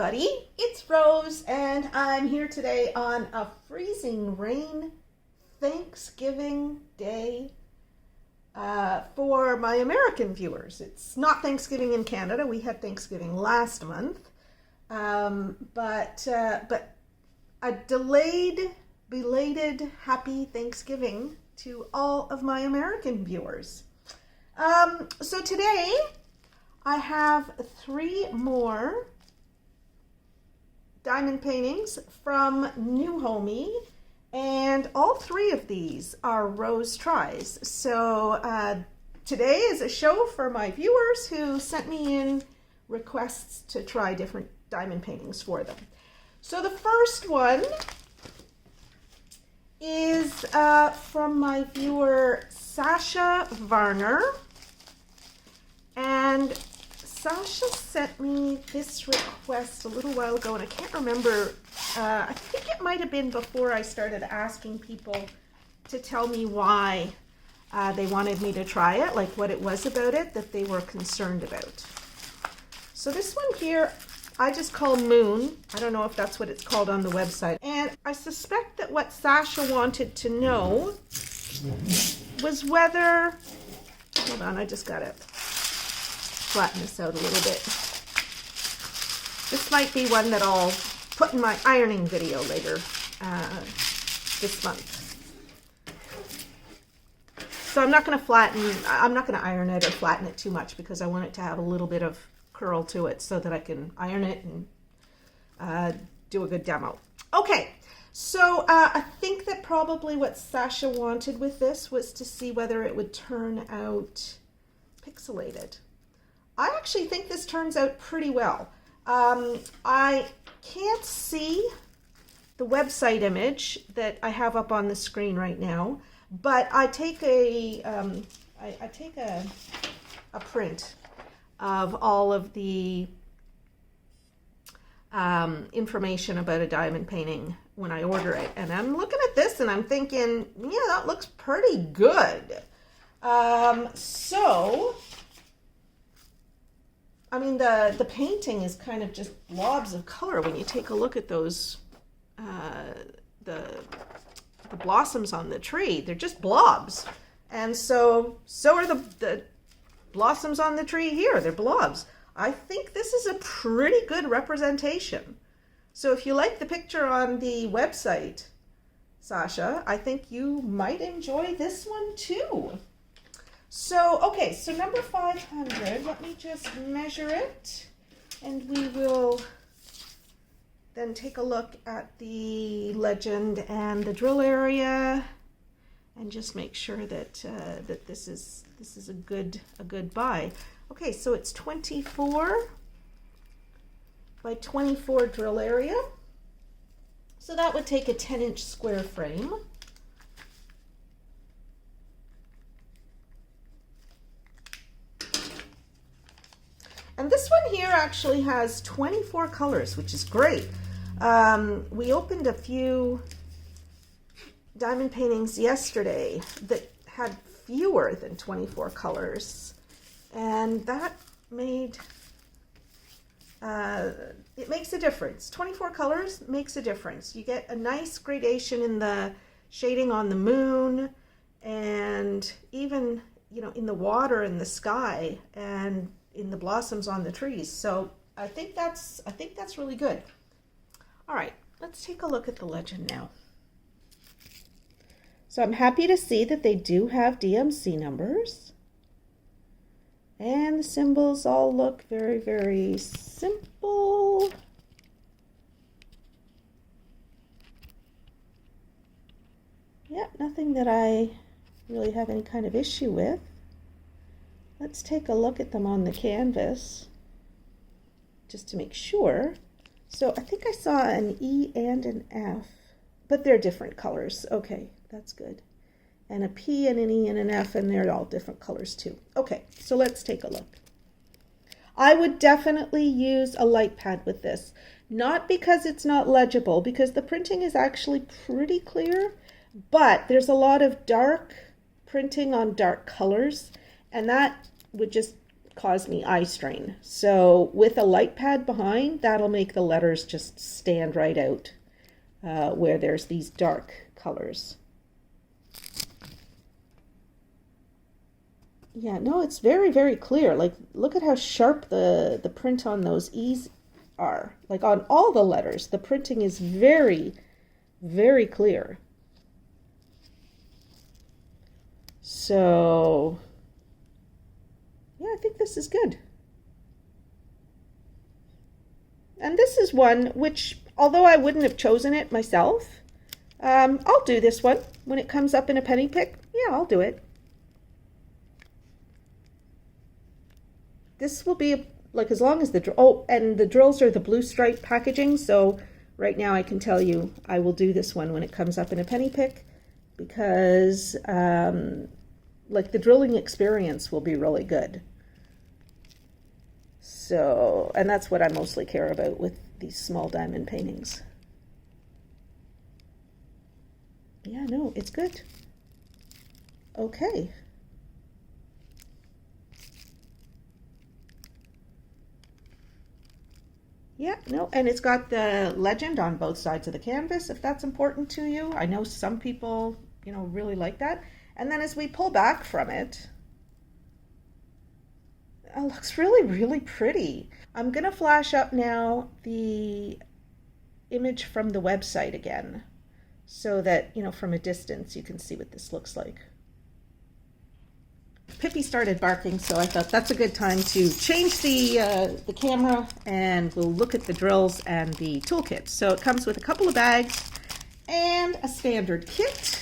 everybody, it's Rose and I'm here today on a freezing rain Thanksgiving Day for my American viewers. It's not Thanksgiving in Canada. We had Thanksgiving last month, but a belated happy Thanksgiving to all of my American viewers. So today I have 3 more diamond paintings from Newhomy, and all 3 of these are Rose tries. So today is a show for my viewers who sent me in requests to try different diamond paintings for them. So the first one is from my viewer Sasha Varner, and Sasha sent me this request a little while ago, and I can't remember, I think it might have been before I started asking people to tell me why they wanted me to try it, like what it was about it that they were concerned about. So this one here, I just call Moon. I don't know if that's what it's called on the website. And I suspect that what Sasha wanted to know was whether, hold on, I just got to flatten this out a little bit. This might be one that I'll put in my ironing video later this month. So I'm not going to iron it or flatten it too much because I want it to have a little bit of curl to it so that I can iron it and do a good demo. Okay, so I think that probably what Sasha wanted with this was to see whether it would turn out pixelated. I actually think this turns out pretty well. I can't see the website image that I have up on the screen right now, but I take a print of all of the information about a diamond painting when I order it, and I'm looking at this and I'm thinking, yeah, that looks pretty good. So I mean, the painting is kind of just blobs of color when you take a look at those, the blossoms on the tree. They're just blobs. And so are the blossoms on the tree here. They're blobs. I think this is a pretty good representation. So if you like the picture on the website, Sasha, I think you might enjoy this one too. So, okay, so number 500, let me just measure it, and we will then take a look at the legend and the drill area, and just make sure that that this is a good buy. Okay, so it's 24 by 24 drill area, so that would take a 10-inch square frame. And this one here actually has 24 colors, which is great. We opened a few diamond paintings yesterday that had fewer than 24 colors. And that made, it makes a difference. 24 colors makes a difference. You get a nice gradation in the shading on the moon, and even, you know, in the water and the sky, and in the blossoms on the trees. So I think that's really good. All right, let's take a look at the legend now. So I'm happy to see that they do have DMC numbers, and the symbols all look very, very simple. Yeah, nothing that I really have any kind of issue with. Let's take a look at them on the canvas just to make sure. So I think I saw an E and an F, but they're different colors. Okay, that's good. And a P and an E and an F, and they're all different colors too. Okay, so let's take a look. I would definitely use a light pad with this. Not because it's not legible, because the printing is actually pretty clear, but there's a lot of dark printing on dark colors, and that would just cause me eye strain. So with a light pad behind, that'll make the letters just stand right out where there's these dark colors. Yeah, no, it's very, very clear. Like, look at how sharp the print on those E's are. Like, on all the letters, the printing is very, very clear. So, yeah, I think this is good. And this is one which, although I wouldn't have chosen it myself, I'll do this one when it comes up in a penny pick. Yeah, I'll do it. This will be like, as long as and the drills are the blue stripe packaging. So right now I can tell you I will do this one when it comes up in a penny pick, because like the drilling experience will be really good. So, and that's what I mostly care about with these small diamond paintings. Yeah, no, it's good. Okay. Yeah, no, and it's got the legend on both sides of the canvas, if that's important to you. I know some people, you know, really like that. And then as we pull back from it, it looks really, really pretty. I'm going to flash up now the image from the website again, so that, you know, from a distance you can see what this looks like. Pippi started barking, so I thought that's a good time to change the camera, and we'll look at the drills and the toolkit. So it comes with a couple of bags and a standard kit.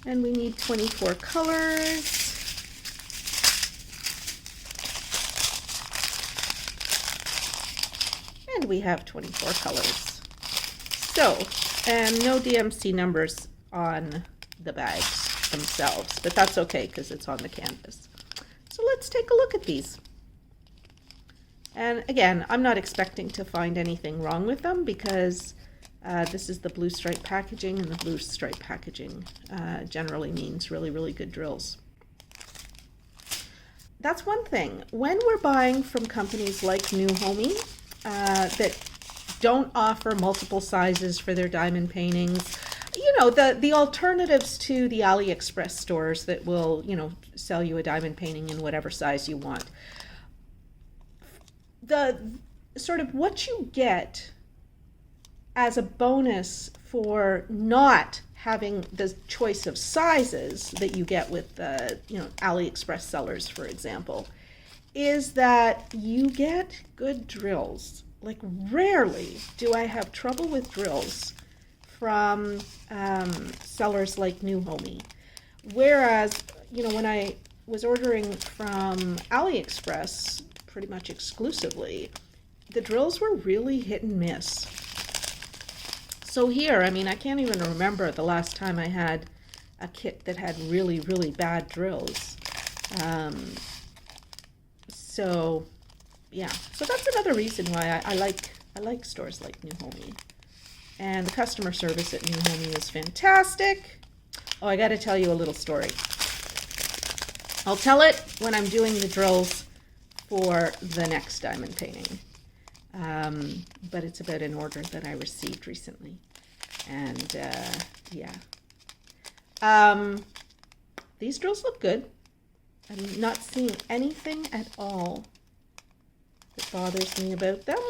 And we need 24 colors. And we have 24 colors. So, and no DMC numbers on the bags themselves, but that's okay because it's on the canvas. So let's take a look at these. And again, I'm not expecting to find anything wrong with them, because this is the blue stripe packaging, and the blue stripe packaging generally means really, really good drills. That's one thing. When we're buying from companies like Newhomy, that don't offer multiple sizes for their diamond paintings, you know, the alternatives to the AliExpress stores that will, you know, sell you a diamond painting in whatever size you want. The sort of what you get as a bonus for not having the choice of sizes that you get with you know, AliExpress sellers, for example, is that you get good drills. Like, rarely do I have trouble with drills from sellers like Newhomy. Whereas, you know, when I was ordering from AliExpress pretty much exclusively, the drills were really hit and miss. So here, I mean, I can't even remember the last time I had a kit that had really, really bad drills. So yeah, so that's another reason why I like stores like Newhomy. And the customer service at Newhomy is fantastic. Oh, I got to tell you a little story. I'll tell it when I'm doing the drills for the next diamond painting. But it's about an order that I received recently. And yeah. These drills look good. I'm not seeing anything at all that bothers me about them.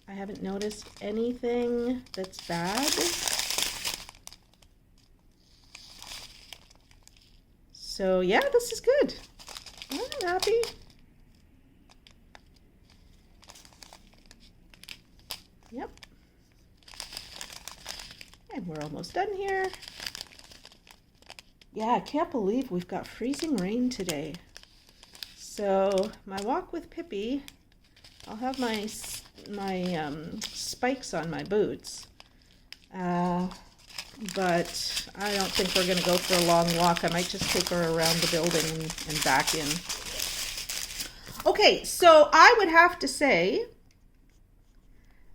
I haven't noticed anything that's bad. So yeah, this is good. I'm happy. Yep. And we're almost done here. Yeah, I can't believe we've got freezing rain today. So my walk with Pippi, I'll have my spikes on my boots, but I don't think we're going to go for a long walk. I might just take her around the building and back in. Okay, so I would have to say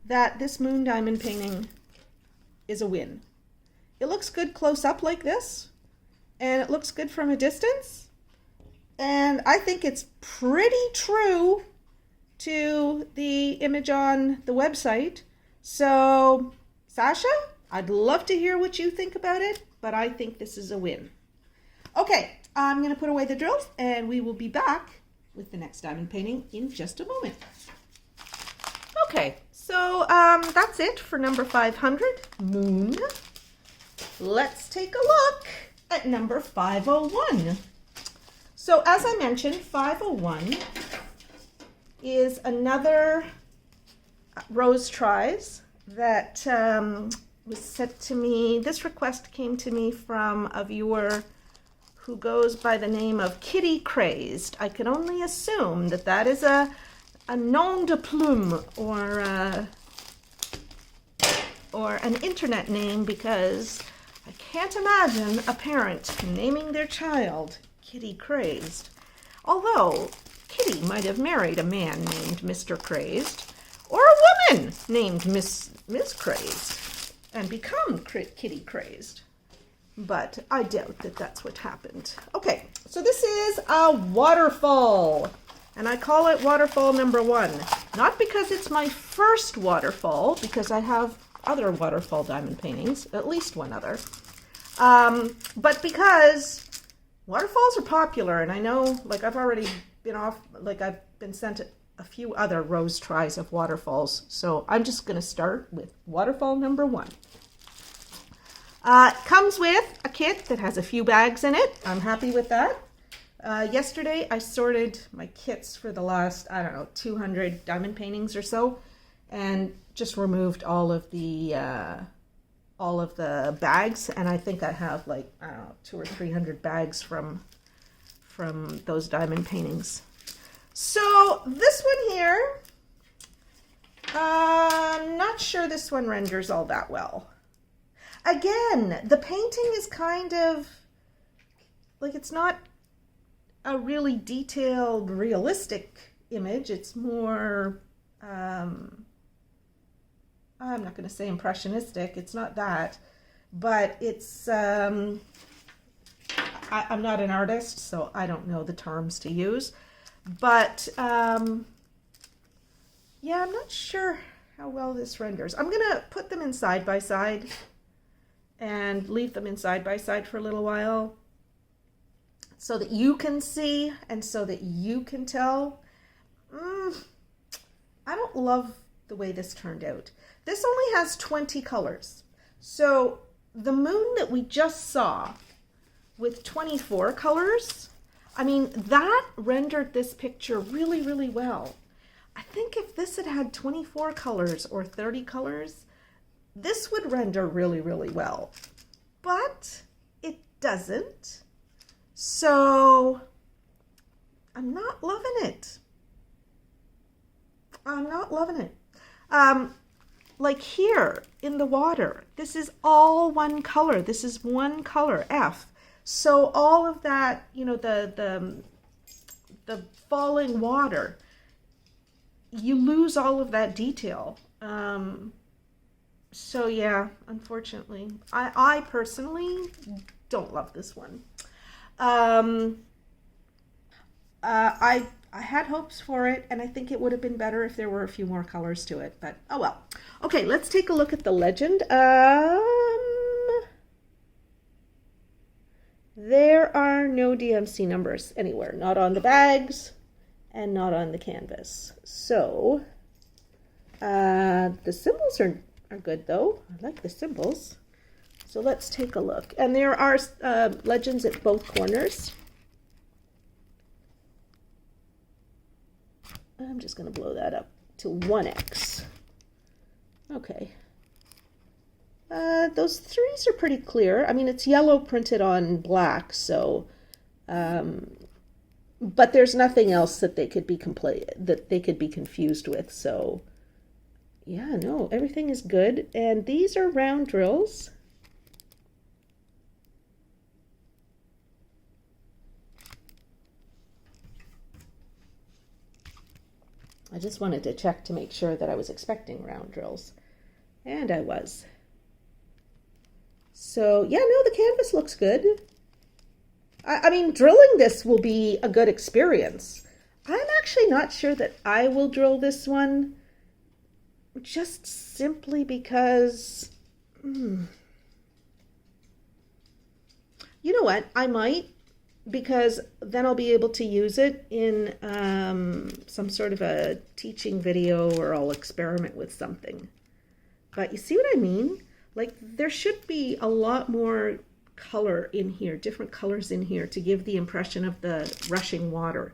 that this moon diamond painting is a win. It looks good close up like this, and it looks good from a distance, and I think it's pretty true to the image on the website. So, Sasha, I'd love to hear what you think about it, but I think this is a win. Okay, I'm going to put away the drills, and we will be back with the next diamond painting in just a moment. Okay, so that's it for number 500, Moon. Let's take a look at number 501. So as I mentioned, 501 is another Rose Tries that was sent to me. This request came to me from a viewer who goes by the name of Kitty Crazed. I can only assume that that is a nom de plume or an internet name, because I can't imagine a parent naming their child Kitty Crazed. Although Kitty might have married a man named Mr. Crazed, or a woman named Miss Crazed, and become Kitty Crazed. But I doubt that that's what happened. Okay, so this is a waterfall, and I call it waterfall number 1. Not because it's my first waterfall, because I have other waterfall diamond paintings, at least one other, but because waterfalls are popular, and I know, like, I've already been I've been sent a few other Rose Tries of waterfalls, so I'm just going to start with waterfall number 1. It comes with a kit that has a few bags in it. I'm happy with that. Yesterday I sorted my kits for the last, I don't know, 200 diamond paintings or so, and just removed all of the bags, and I think I have, like, I don't know, 200 or 300 bags from those diamond paintings. So this one here, I'm not sure this one renders all that well. Again, the painting is kind of like, it's not a really detailed, realistic image. It's more, I'm not going to say impressionistic. It's not that, but it's, I'm not an artist, so I don't know the terms to use. But, yeah, I'm not sure how well this renders. I'm going to put them in side by side and leave them in side by side for a little while so that you can see and so that you can tell. I don't love the way this turned out. This only has 20 colors. So the moon that we just saw with 24 colors, I mean, that rendered this picture really, really well. I think if this had had 24 colors or 30 colors, this would render really, really well. But it doesn't. So I'm not loving it. I'm not loving it. Like here in the water, this is all one color. This is one color, F. So all of that, you know, the falling water, you lose all of that detail. So yeah, unfortunately, I personally don't love this one. I had hopes for it, and I think it would have been better if there were a few more colors to it, but oh well. Okay, let's take a look at the legend. There are no DMC numbers anywhere, not on the bags and not on the canvas. So the symbols are good though. I like the symbols. So let's take a look. And there are legends at both corners. I'm just going to blow that up to 1x. Okay. Those threes are pretty clear. I mean, it's yellow printed on black, so, but there's nothing else that they could be confused with. So, yeah, no, everything is good. And these are round drills. I just wanted to check to make sure that I was expecting round drills. And I was. So, yeah, no, the canvas looks good. I mean, drilling this will be a good experience. I'm actually not sure that I will drill this one, just simply because, you know what, I might, because then I'll be able to use it in some sort of a teaching video, or I'll experiment with something. But you see what I mean? Like, there should be a lot more color in here, different colors in here, to give the impression of the rushing water.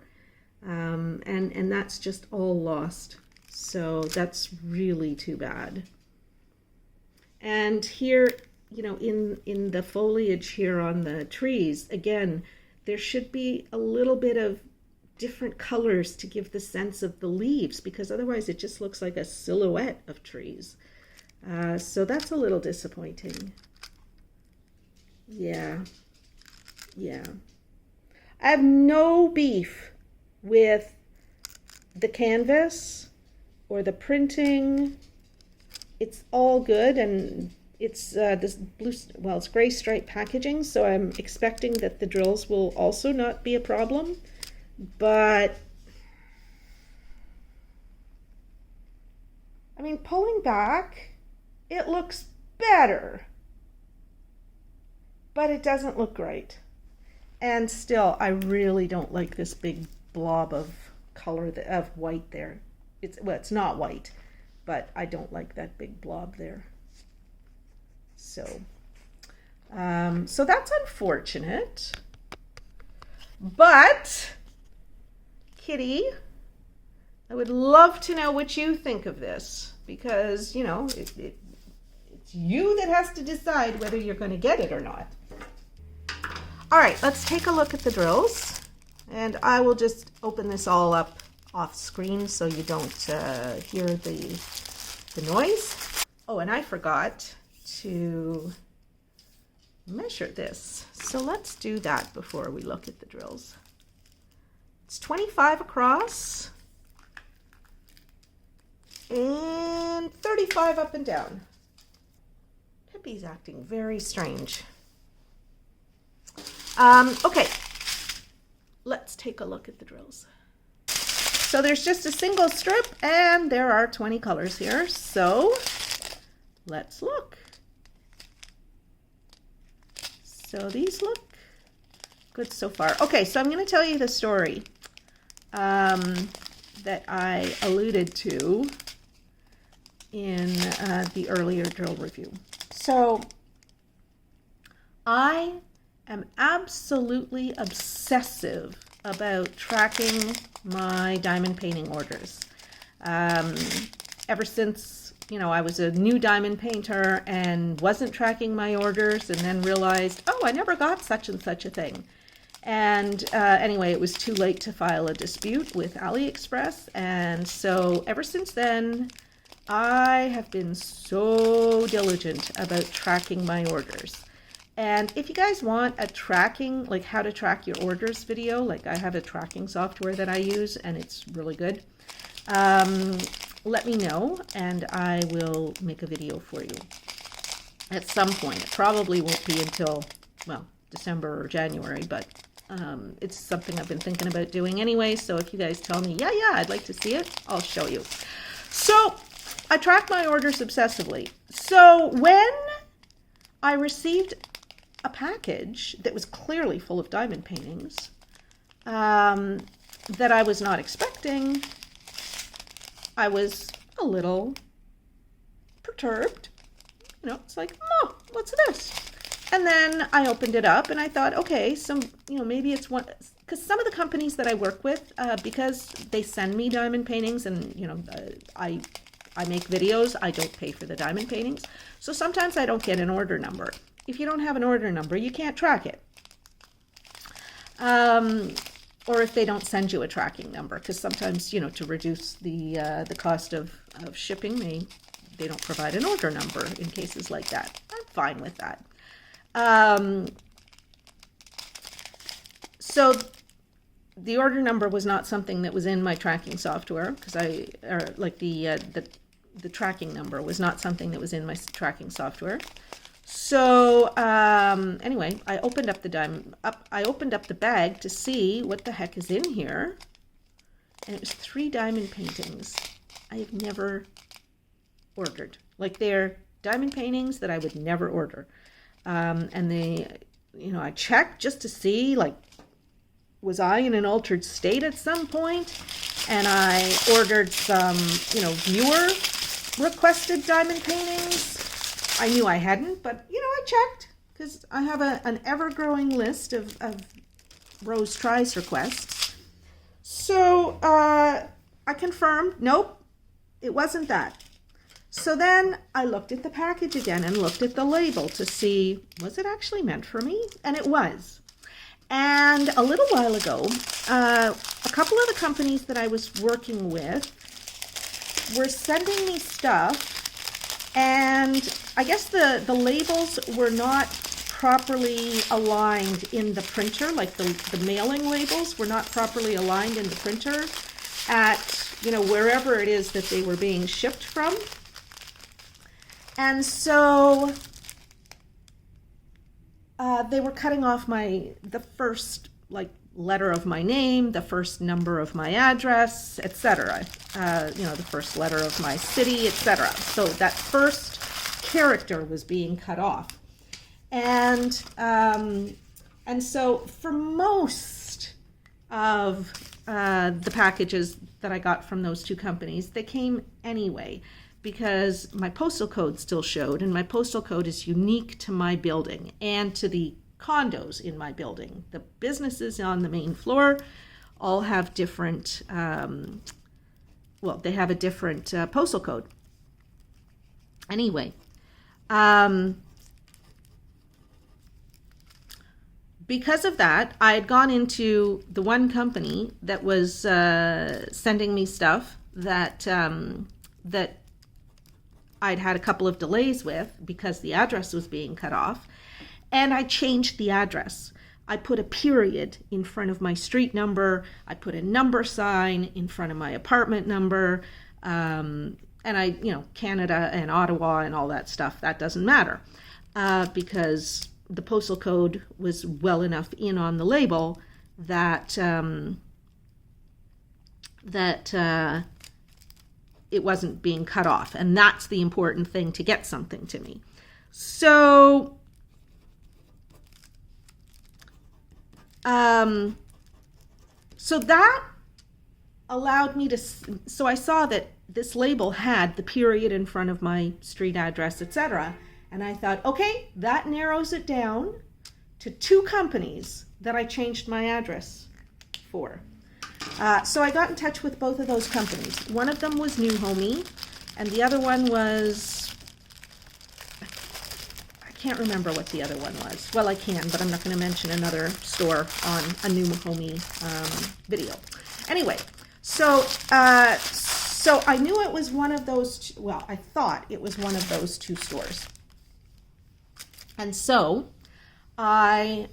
And that's just all lost. So that's really too bad. And here, you know, in the foliage here on the trees, again, there should be a little bit of different colors to give the sense of the leaves, because otherwise it just looks like a silhouette of trees. So that's a little disappointing. Yeah. I have no beef with the canvas or the printing. It's all good, and it's this blue, well, it's gray stripe packaging, so I'm expecting that the drills will also not be a problem. But I mean, pulling back, it looks better, but it doesn't look great. And still, I really don't like this big blob of color, of white there. It's not white, but I don't like that big blob there. So that's unfortunate. But Kitty, I would love to know what you think of this, because, you know, it's you that has to decide whether you're going to get it or not. All right, let's take a look at the drills, and I will just open this all up off screen so you don't hear the noise. Oh, and I forgot to measure this, so let's do that before we look at the drills. It's 25 across and 35 up and down. Peppy's acting very strange. Okay, let's take a look at the drills. So there's just a single strip, and there are 20 colors here, so let's look. So these look good so far. Okay, so I'm going to tell you the story that I alluded to in the earlier drill review. So I am absolutely obsessive about tracking my diamond painting orders. Ever since, you know, I was a new diamond painter and wasn't tracking my orders, and then realized, oh, I never got such and such a thing. And anyway, it was too late to file a dispute with AliExpress. And so ever since then, I have been so diligent about tracking my orders. And if you guys want a tracking, like how to track your orders video, like I have a tracking software that I use and it's really good, let me know and I will make a video for you at some point. It probably won't be until, well, December or January, but it's something I've been thinking about doing anyway. So if you guys tell me, yeah, I'd like to see it, I'll show you. So I track my orders obsessively. So when I received a package that was clearly full of diamond paintings that I was not expecting, I was a little perturbed. You know, it's like, oh, what's this? And then I opened it up and I thought, okay, so, you know, maybe it's one, because some of the companies that I work with, because they send me diamond paintings and, you know, I make videos, I don't pay for the diamond paintings. So sometimes I don't get an order number. If you don't have an order number, you can't track it. Or if they don't send you a tracking number, because sometimes, you know, to reduce the cost of shipping, they don't provide an order number in cases like that. I'm fine with that. So the order number was not something that was in my tracking software, because the tracking number was not something that was in my tracking software. So anyway, I opened up the bag to see what the heck is in here, and it was 3 diamond paintings I have never ordered. Like, they're diamond paintings that I would never order, and they, I checked just to see, like, was I in an altered state at some point? And I ordered some, viewer requested diamond paintings. I knew I hadn't, but I checked, because I have an ever-growing list of Rose Tries requests. So I confirmed, nope, it wasn't that. So then I looked at the package again and looked at the label to see, was it actually meant for me? And it was. And a little while ago, a couple of the companies that I was working with were sending me stuff, and I guess the labels were not properly aligned in the printer, like the mailing labels were not properly aligned in the printer at, wherever it is that they were being shipped from. And so they were cutting off the first, letter of my name, the first number of my address, etc. The first letter of my city, etc. So that first character was being cut off. And so for most of the packages that I got from those 2 companies, they came anyway, because my postal code still showed, and my postal code is unique to my building and to the condos in my building. The businesses on the main floor all have different, they have a different postal code. Anyway, because of that, I had gone into the one company that was sending me stuff that I'd had a couple of delays with because the address was being cut off. And I changed the address. I put a period in front of my street number. I put a number sign in front of my apartment number. And I, Canada and Ottawa and all that stuff, that doesn't matter. Because the postal code was well enough in on the label that it wasn't being cut off. And that's the important thing to get something to me. So that allowed me to, so I saw that this label had the period in front of my street address, etc. And I thought, okay, that narrows it down to 2 companies that I changed my address for. So I got in touch with both of those companies. One of them was Newhomy, and the other one was, I can't remember what the other one was. Well, I can, but I'm not going to mention another store on a Newhomy video. Anyway, so I knew it was one of those, I thought it was one of those 2 stores. And so I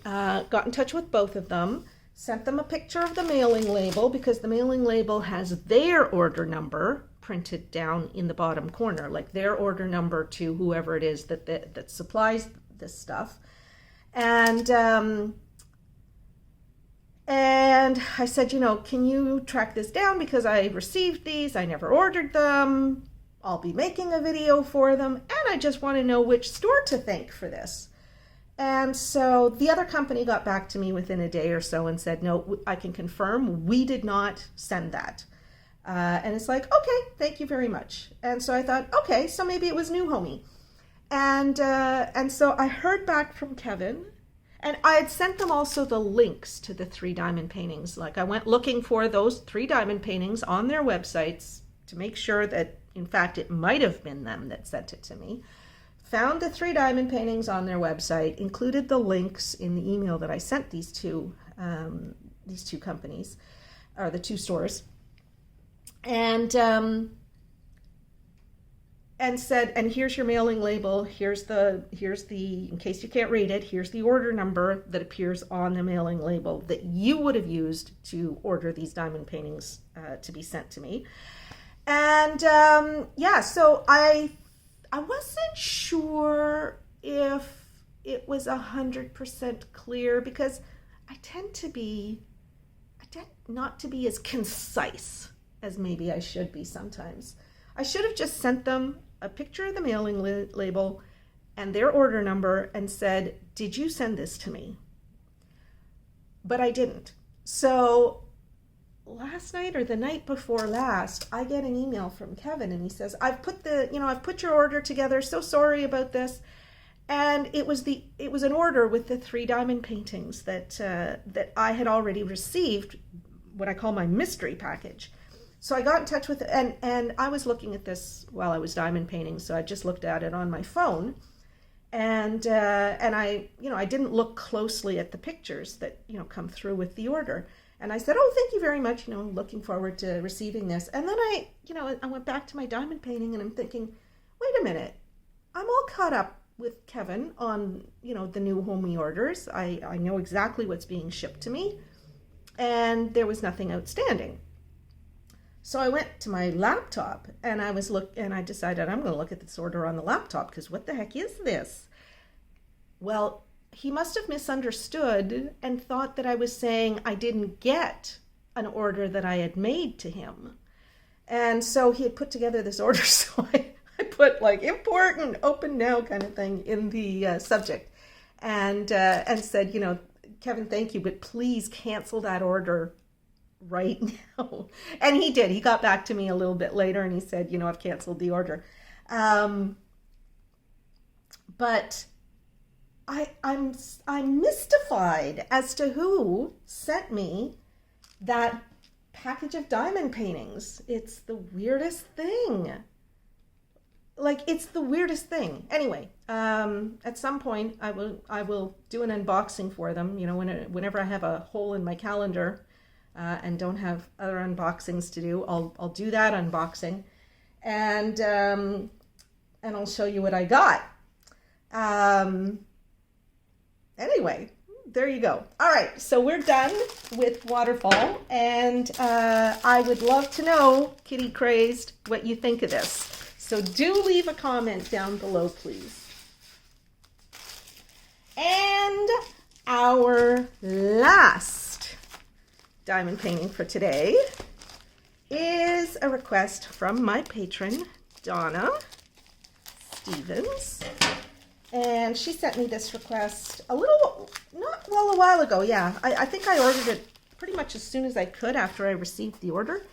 got in touch with both of them, sent them a picture of the mailing label, because the mailing label has their order number printed down in the bottom corner, like their order number to whoever it is that supplies this stuff. And I said, can you track this down, because I received these, I never ordered them, I'll be making a video for them, and I just want to know which store to thank for this. And so the other company got back to me within a day or so and said, no, I can confirm we did not send that. And it's like, okay, thank you very much. And so I thought, okay, so maybe it was Newhomy. And so I heard back from Kevin, and I had sent them also the links to the 3 diamond paintings. Like, I went looking for those 3 diamond paintings on their websites to make sure that, in fact, it might have been them that sent it to me. Found the 3 diamond paintings on their website, included the links in the email that I sent these two companies, or the 2 stores. And and said, and here's your mailing label, here's the, in case you can't read it, here's the order number that appears on the mailing label that you would have used to order these diamond paintings to be sent to me. And yeah, so I wasn't sure if it was 100% clear, because I tend not to be as concise as maybe I should be sometimes. I should have just sent them a picture of the mailing label and their order number and said, did you send this to me? But I didn't. So last night or the night before last, I get an email from Kevin, and he says, I've put your order together. So sorry about this. And it was an order with the 3 diamond paintings that I had already received, what I call my mystery package. So I got in touch with, and I was looking at this while I was diamond painting, so I just looked at it on my phone, and I didn't look closely at the pictures that come through with the order. And I said, oh, thank you very much, looking forward to receiving this. And then I went back to my diamond painting, and I'm thinking, wait a minute, I'm all caught up with Kevin on the Newhomy orders. I know exactly what's being shipped to me, and there was nothing outstanding. So I went to my laptop, and I decided I'm going to look at this order on the laptop, because what the heck is this? Well, he must have misunderstood and thought that I was saying I didn't get an order that I had made to him. And so he had put together this order, so I put like important, open now kind of thing in the subject, and said, Kevin, thank you, but please cancel that order right now. And he did. He got back to me a little bit later, and he said, I've canceled the order. But I'm mystified as to who sent me that package of diamond paintings. It's the weirdest thing. It's the weirdest thing. Anyway, at some point I will do an unboxing for them. Whenever I have a hole in my calendar and don't have other unboxings to do, I'll do that unboxing, and I'll show you what I got. Anyway, there you go. All right, so we're done with Waterfall, and I would love to know, Kitty Crazed, what you think of this. So do leave a comment down below, please. And our last diamond painting for today is a request from my patron, Donna Stevens. And she sent me this request a while ago. Yeah, I think I ordered it pretty much as soon as I could after I received the order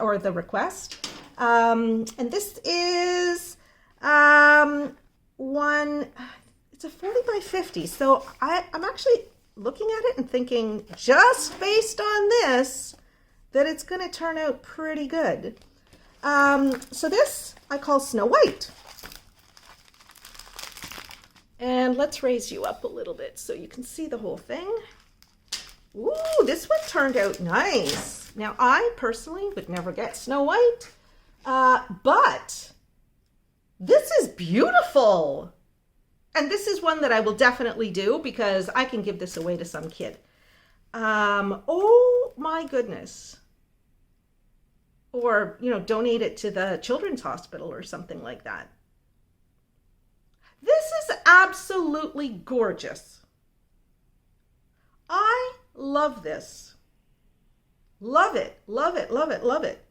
or the request. And this is it's a 40 by 50. So I'm actually looking at it and thinking, just based on this, that it's going to turn out pretty good. So this I call Snow White. And let's raise you up a little bit so you can see the whole thing. Ooh, this one turned out nice. Now, I personally would never get Snow White, but this is beautiful. And this is one that I will definitely do because I can give this away to some kid. Oh my goodness. Or, donate it to the children's hospital or something like that. This is absolutely gorgeous. I love this. Love it, love it, love it, love it.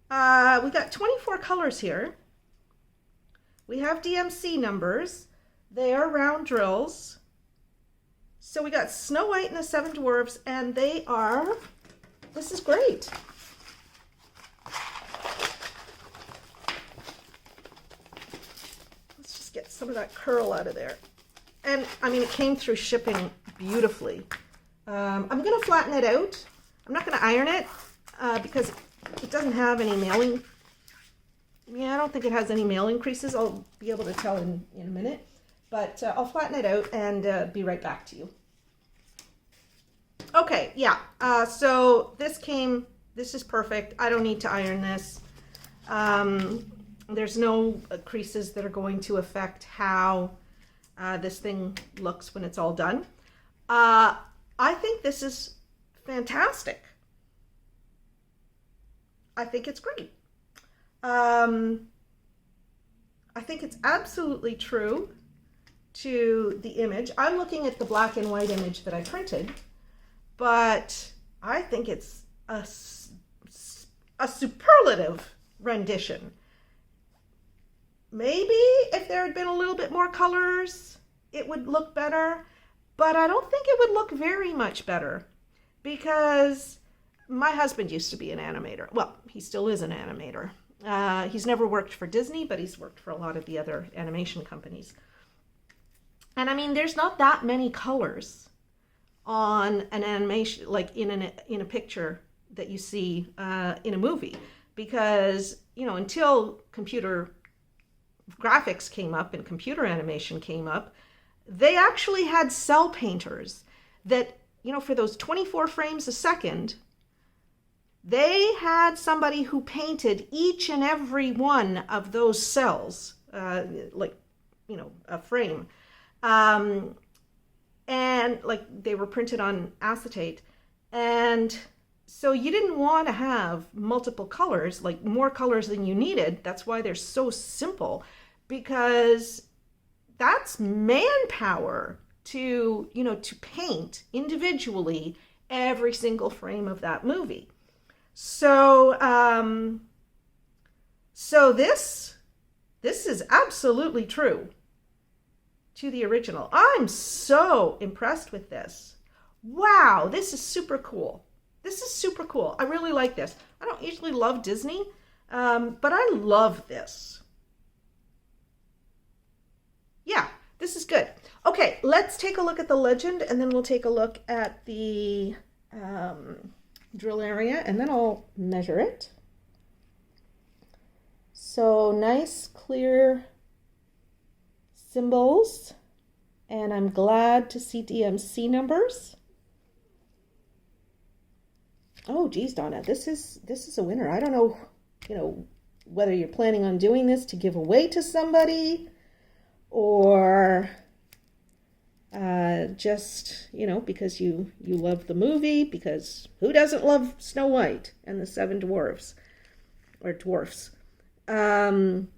We got 24 colors here. We have DMC numbers. They are round drills. So we got Snow White and the Seven Dwarfs, and this is great. Get some of that curl out of there. And I mean, it came through shipping beautifully. I'm going to flatten it out. I'm not going to iron it because it doesn't have any mailing. Yeah, I don't think it has any mailing creases. I'll be able to tell in a minute. But I'll flatten it out and be right back to you. Okay, yeah. So this is perfect. I don't need to iron this. There's no creases that are going to affect how this thing looks when it's all done. I think this is fantastic. I think it's great. I think it's absolutely true to the image. I'm looking at the black and white image that I printed, but I think it's a superlative rendition. Maybe if there had been a little bit more colors, it would look better, but I don't think it would look very much better, because my husband used to be an animator. Well, he still is an animator. He's never worked for Disney, but he's worked for a lot of the other animation companies. And I mean, there's not that many colors on an animation, like in a picture that you see in a movie, because, you know, until computer graphics came up and computer animation came up, they actually had cell painters that, you know, for those 24 frames a second, they had somebody who painted each and every one of those cells, like, you know, a frame. And like they were printed on acetate. And so you didn't want to have multiple colors, like more colors than you needed. That's why they're so simple, because that's manpower to, you know, to paint individually every single frame of that movie. So, this is absolutely true to the original. I'm so impressed with this. Wow, this is super cool. This is super cool. I really like this. I don't usually love Disney, but I love this. Yeah, this is good. Okay, let's take a look at the legend, and then we'll take a look at the drill area, and then I'll measure it. So nice, clear symbols, and I'm glad to see DMC numbers. Oh, geez, Donna, this is a winner. I don't know, you know, whether you're planning on doing this to give away to somebody, or just, you know, because you love the movie, because who doesn't love Snow White and the Seven Dwarfs, or dwarfs? Look,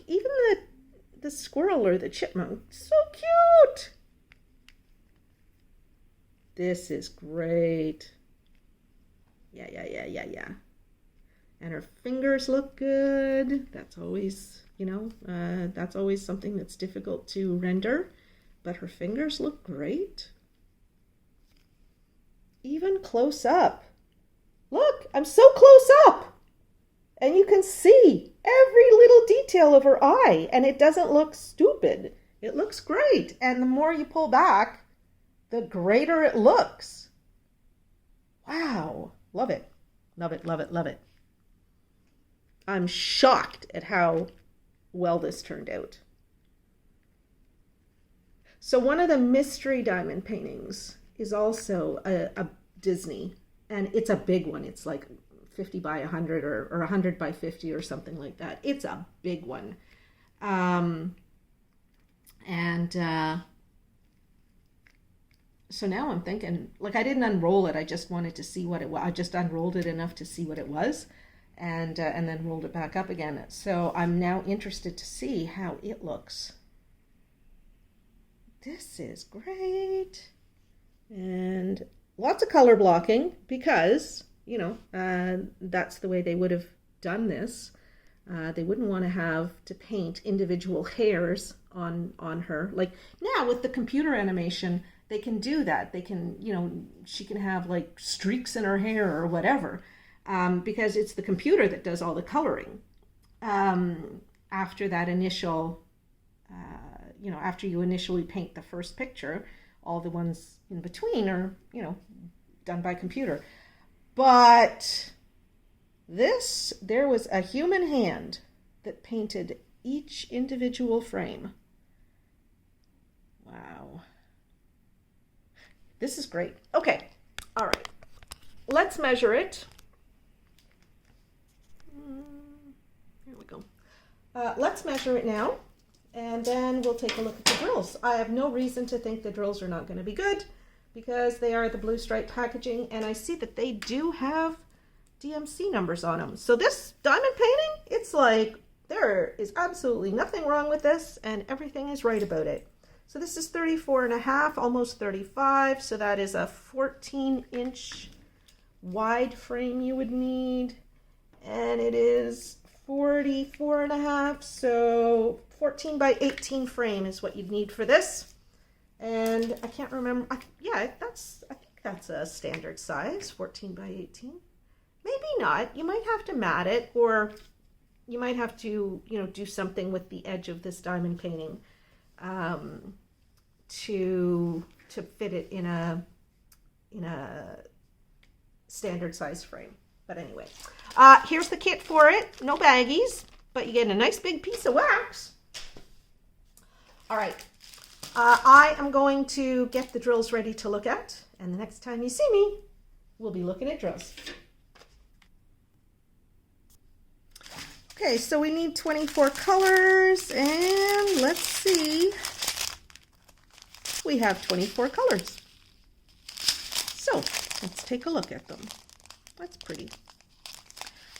even the squirrel or the chipmunk, so cute. This is great. Yeah. And her fingers look good. That's always, you know, that's always something that's difficult to render, but her fingers look great. Even close up. Look, I'm so close up. And you can see every little detail of her eye, and it doesn't look stupid. It looks great. And the more you pull back, the greater it looks. Wow. Love it. Love it, love it, love it. I'm shocked at how well this turned out. So one of the mystery diamond paintings is also a Disney, and it's a big one. It's like 50 by 100 or 100 by 50 or something like that. It's a big one. So now I'm thinking, like, I didn't unroll it. I just wanted to see what it was. I just unrolled it enough to see what it was, and then rolled it back up again. So I'm now interested to see how it looks. This is great. And lots of color blocking, because, you know, that's the way they would have done this. They wouldn't want to have to paint individual hairs on her. Like now with the computer animation, they can do that. They can, you know, she can have like streaks in her hair or whatever, because it's the computer that does all the coloring. After that initial, you know, after you initially paint the first picture, all the ones in between are, you know, done by computer. But this, there was a human hand that painted each individual frame. Wow. This is great. Okay. All right. Let's measure it. Here we go. Let's measure it now, and then we'll take a look at the drills. I have no reason to think the drills are not going to be good because they are the blue stripe packaging, and I see that they do have DMC numbers on them. So this diamond painting, it's like there is absolutely nothing wrong with this, and everything is right about it. So this is 34.5, almost 35. So that is a 14-inch wide frame you would need, and it is 44.5. So 14 by 18 frame is what you'd need for this. And I can't remember. Yeah, I think that's a standard size, 14 by 18. Maybe not. You might have to mat it, or you might have to, do something with the edge of this diamond painting to fit it in a standard size frame. But anyway, here's the kit for it. No baggies, but you get a nice big piece of wax. All right. I am going to get the drills ready to look at, and the next time you see me, we'll be looking at drills. Okay, so we need 24 colors, and let's see. We have 24 colors. So let's take a look at them. That's pretty.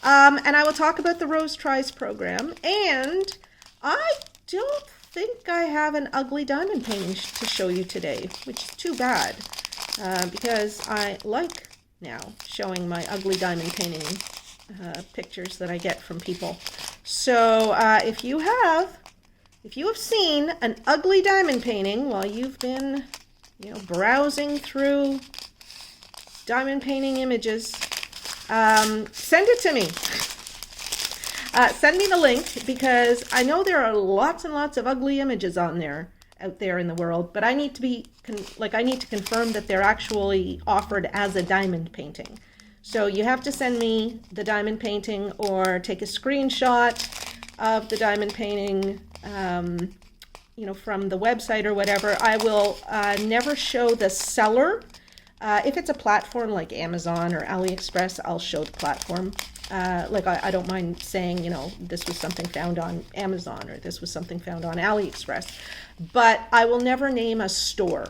And I will talk about the Rose Tries program, and I don't think I have an ugly diamond painting to show you today, which is too bad, because I like now showing my ugly diamond painting pictures that I get from people. So if you have seen an ugly diamond painting while you've been browsing through diamond painting images, send it to me. Send me the link, because I know there are lots and lots of ugly images out there in the world, but I need to confirm that they're actually offered as a diamond painting. So you have to send me the diamond painting, or take a screenshot of the diamond painting, from the website or whatever. I will never show the seller. If it's a platform like Amazon or AliExpress, I'll show the platform. I don't mind saying, this was something found on Amazon, or this was something found on AliExpress, but I will never name a store.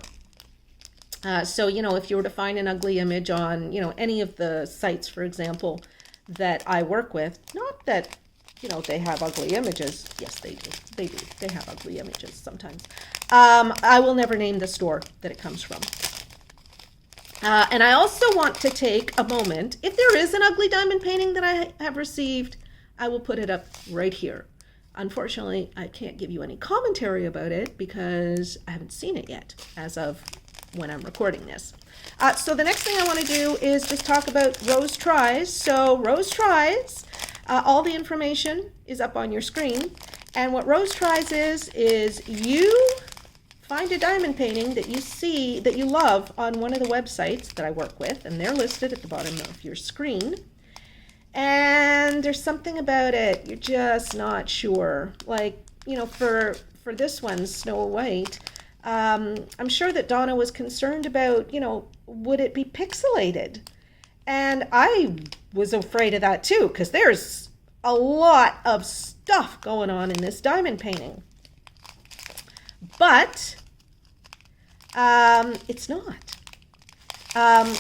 So, if you were to find an ugly image on, any of the sites, for example, that I work with, not that, they have ugly images. Yes, they do. They do. They have ugly images sometimes. I will never name the store that it comes from. And I also want to take a moment. If there is an ugly diamond painting that I have received, I will put it up right here. Unfortunately, I can't give you any commentary about it because I haven't seen it yet as of when I'm recording this. So the next thing I want to do is just talk about Rose Tries. So Rose Tries, all the information is up on your screen. And what Rose Tries is you find a diamond painting that you see, that you love on one of the websites that I work with, and they're listed at the bottom of your screen. And there's something about it you're just not sure. Like, for this one, Snow White, I'm sure that Donna was concerned about, would it be pixelated? And I was afraid of that too, because there's a lot of stuff going on in this diamond painting. But it's not.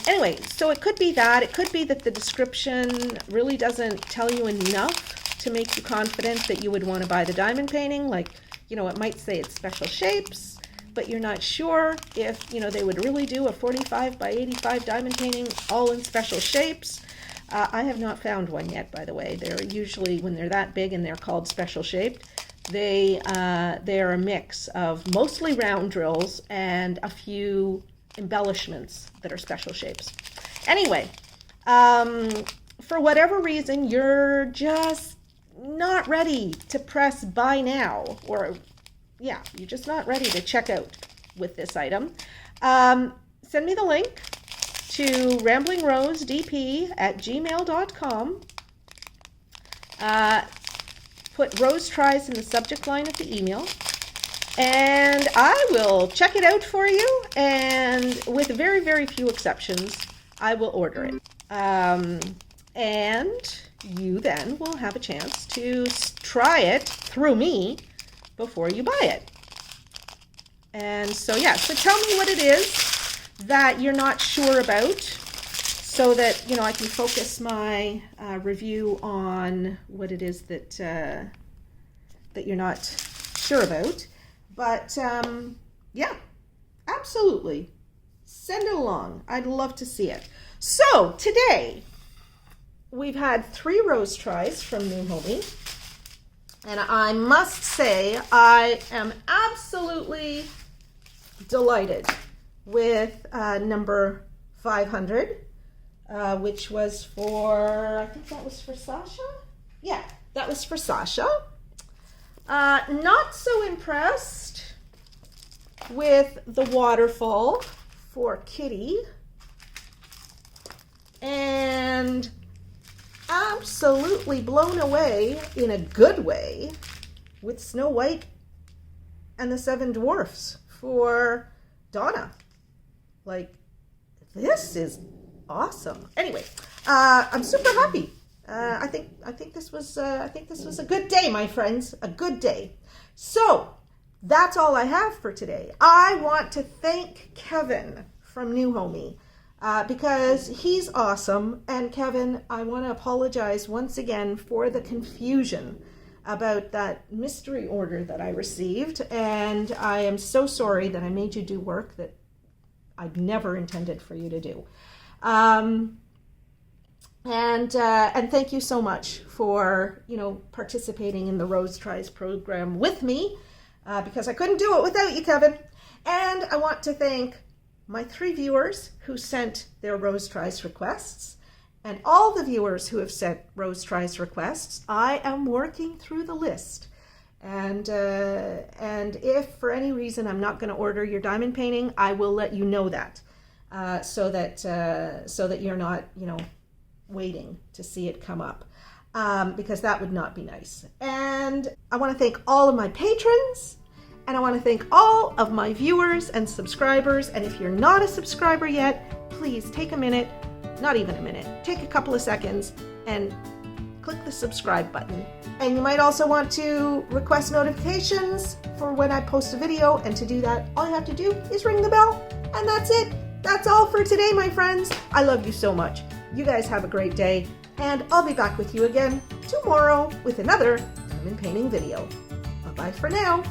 Anyway, so it could be that. It could be that the description really doesn't tell you enough to make you confident that you would want to buy the diamond painting. Like, it might say it's special shapes, but you're not sure if, they would really do a 45 by 85 diamond painting all in special shapes. I have not found one yet, by the way. They're usually, when they're that big and they're called special shaped, they are a mix of mostly round drills and a few embellishments that are special shapes. Anyway, for whatever reason, you're just not ready to press buy now, or yeah, you're just not ready to check out with this item. Send me the link to ramblingrosedp@gmail.com. Put Rose Tries in the subject line of the email, and I will check it out for you, and with very, very few exceptions, I will order it. and you then will have a chance to try it through me before you buy it. And so yeah, so tell me what it is that you're not sure about, so that, you know, I can focus my review on what it is that that you're not sure about. But yeah, absolutely, send it along. I'd love to see it. So today we've had 3 rose tries from Newhomy, and I must say I am absolutely delighted with number 500, which was for, I think that was for Sasha? Yeah, that was for Sasha. Not so impressed with the Waterfall for Kitty, and absolutely blown away in a good way with Snow White and the 7 Dwarfs for Donna. Like, this is awesome. Anyway, I'm super happy. I think this was a good day, my friends, a good day. So that's all I have for today. I want to thank Kevin from Newhomy because he's awesome. And Kevin, I want to apologize once again for the confusion about that mystery order that I received, and I am so sorry that I made you do work that I'd never intended for you to do. And thank you so much for, you know, participating in the Rose Tries program with me, because I couldn't do it without you, Kevin. And I want to thank my 3 viewers who sent their Rose Tries requests, and all the viewers who have sent Rose Tries requests. I am working through the list, and if for any reason I'm not going to order your diamond painting, I will let you know that, so that you're not, you know, waiting to see it come up, because that would not be nice. And I want to thank all of my patrons, and I want to thank all of my viewers and subscribers. And if you're not a subscriber yet, please take a minute, not even a minute, take a couple of seconds and click the subscribe button. And you might also want to request notifications for when I post a video, and to do that, all you have to do is ring the bell, and that's it. That's all for today, my friends. I love you so much. You guys have a great day, and I'll be back with you again tomorrow with another diamond painting video. Bye-bye for now.